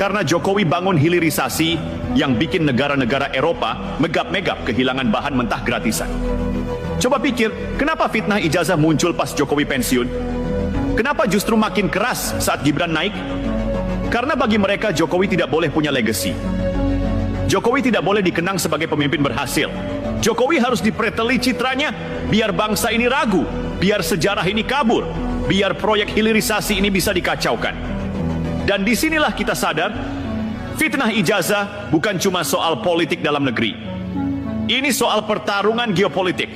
Karena Jokowi bangun hilirisasi yang bikin negara-negara Eropa megap-megap kehilangan bahan mentah gratisan. Coba pikir, kenapa fitnah ijazah muncul pas Jokowi pensiun? Kenapa justru makin keras saat Gibran naik? Karena bagi mereka Jokowi tidak boleh punya legacy. Jokowi tidak boleh dikenang sebagai pemimpin berhasil. Jokowi harus dipreteli citranya biar bangsa ini ragu, biar sejarah ini kabur, biar proyek hilirisasi ini bisa dikacaukan. Dan disinilah kita sadar, fitnah ijazah bukan cuma soal politik dalam negeri. Ini soal pertarungan geopolitik.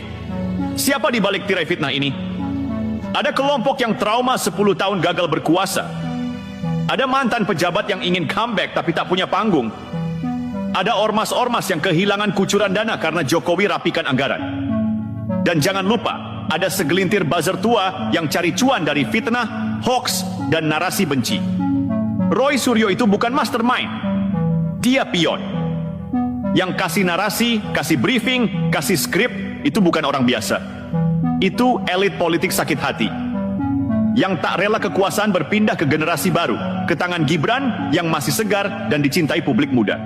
Siapa di balik tirai fitnah ini? Ada kelompok yang trauma 10 tahun gagal berkuasa. Ada mantan pejabat yang ingin comeback tapi tak punya panggung. Ada ormas-ormas yang kehilangan kucuran dana karena Jokowi rapikan anggaran. Dan jangan lupa, ada segelintir buzzer tua yang cari cuan dari fitnah, hoax, dan narasi benci. Roy Suryo itu bukan mastermind. Dia pion. Yang kasih narasi, kasih briefing, kasih skrip, itu bukan orang biasa. Itu elit politik sakit hati. Yang tak rela kekuasaan berpindah ke generasi baru, ke tangan Gibran yang masih segar dan dicintai publik muda.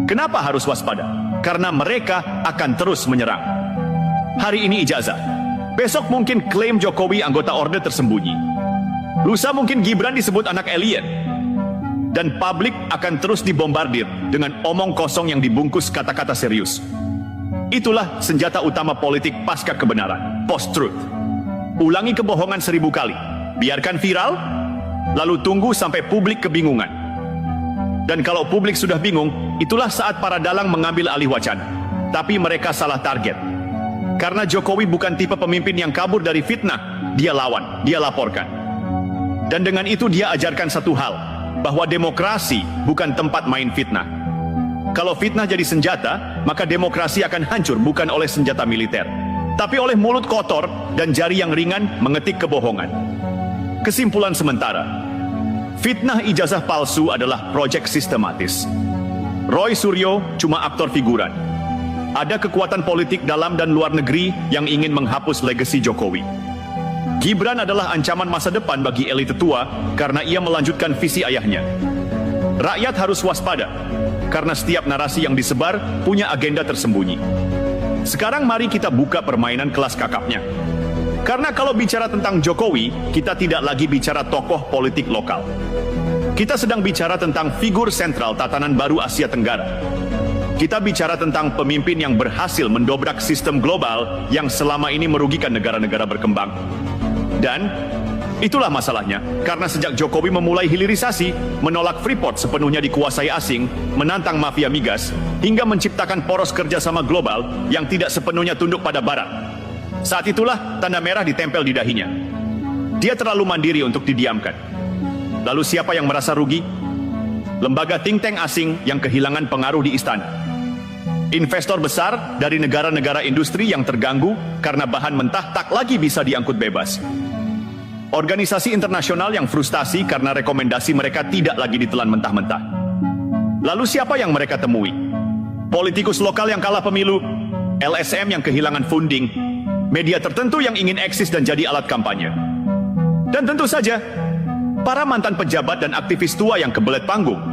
Kenapa harus waspada? Karena mereka akan terus menyerang. Hari ini ijazah. Besok mungkin klaim Jokowi anggota orde tersembunyi. Lusa mungkin Gibran disebut anak alien. Dan publik akan terus dibombardir dengan omong kosong yang dibungkus kata-kata serius. Itulah senjata utama politik pasca kebenaran, post-truth. Ulangi kebohongan 1000 kali, biarkan viral, lalu tunggu sampai publik kebingungan. Dan kalau publik sudah bingung, itulah saat para dalang mengambil alih wacana. Tapi mereka salah target. Karena Jokowi bukan tipe pemimpin yang kabur dari fitnah, dia lawan, dia laporkan. Dan dengan itu dia ajarkan satu hal, bahwa demokrasi bukan tempat main fitnah. Kalau fitnah jadi senjata, maka demokrasi akan hancur bukan oleh senjata militer, tapi oleh mulut kotor dan jari yang ringan mengetik kebohongan. Kesimpulan sementara, fitnah ijazah palsu adalah proyek sistematis. Roy Suryo cuma aktor figuran. Ada kekuatan politik dalam dan luar negeri yang ingin menghapus legasi Jokowi. Gibran adalah ancaman masa depan bagi elit tua karena ia melanjutkan visi ayahnya. Rakyat harus waspada karena setiap narasi yang disebar punya agenda tersembunyi. Sekarang mari kita buka permainan kelas kakapnya. Karena kalau bicara tentang Jokowi, kita tidak lagi bicara tokoh politik lokal. Kita sedang bicara tentang figur sentral tatanan baru Asia Tenggara. Kita bicara tentang pemimpin yang berhasil mendobrak sistem global yang selama ini merugikan negara-negara berkembang. Dan itulah masalahnya, karena sejak Jokowi memulai hilirisasi, menolak Freeport sepenuhnya dikuasai asing, menantang mafia migas, hingga menciptakan poros kerjasama global yang tidak sepenuhnya tunduk pada Barat. Saat itulah tanda merah ditempel di dahinya. Dia terlalu mandiri untuk didiamkan. Lalu siapa yang merasa rugi? Lembaga think tank asing yang kehilangan pengaruh di istana. Investor besar dari negara-negara industri yang terganggu karena bahan mentah tak lagi bisa diangkut bebas. Organisasi internasional yang frustasi karena rekomendasi mereka tidak lagi ditelan mentah-mentah. Lalu siapa yang mereka temui? Politikus lokal yang kalah pemilu, LSM yang kehilangan funding, media tertentu yang ingin eksis dan jadi alat kampanye. Dan tentu saja, para mantan pejabat dan aktivis tua yang kebelet panggung.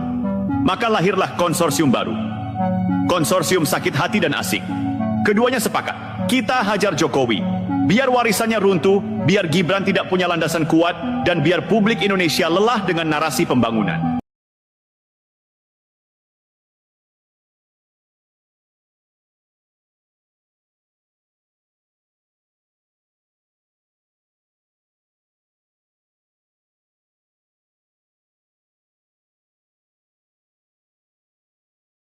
Maka lahirlah konsorsium baru. Konsorsium sakit hati dan asing. Keduanya sepakat, kita hajar Jokowi. Biar warisannya runtuh, biar Gibran tidak punya landasan kuat, dan biar publik Indonesia lelah dengan narasi pembangunan.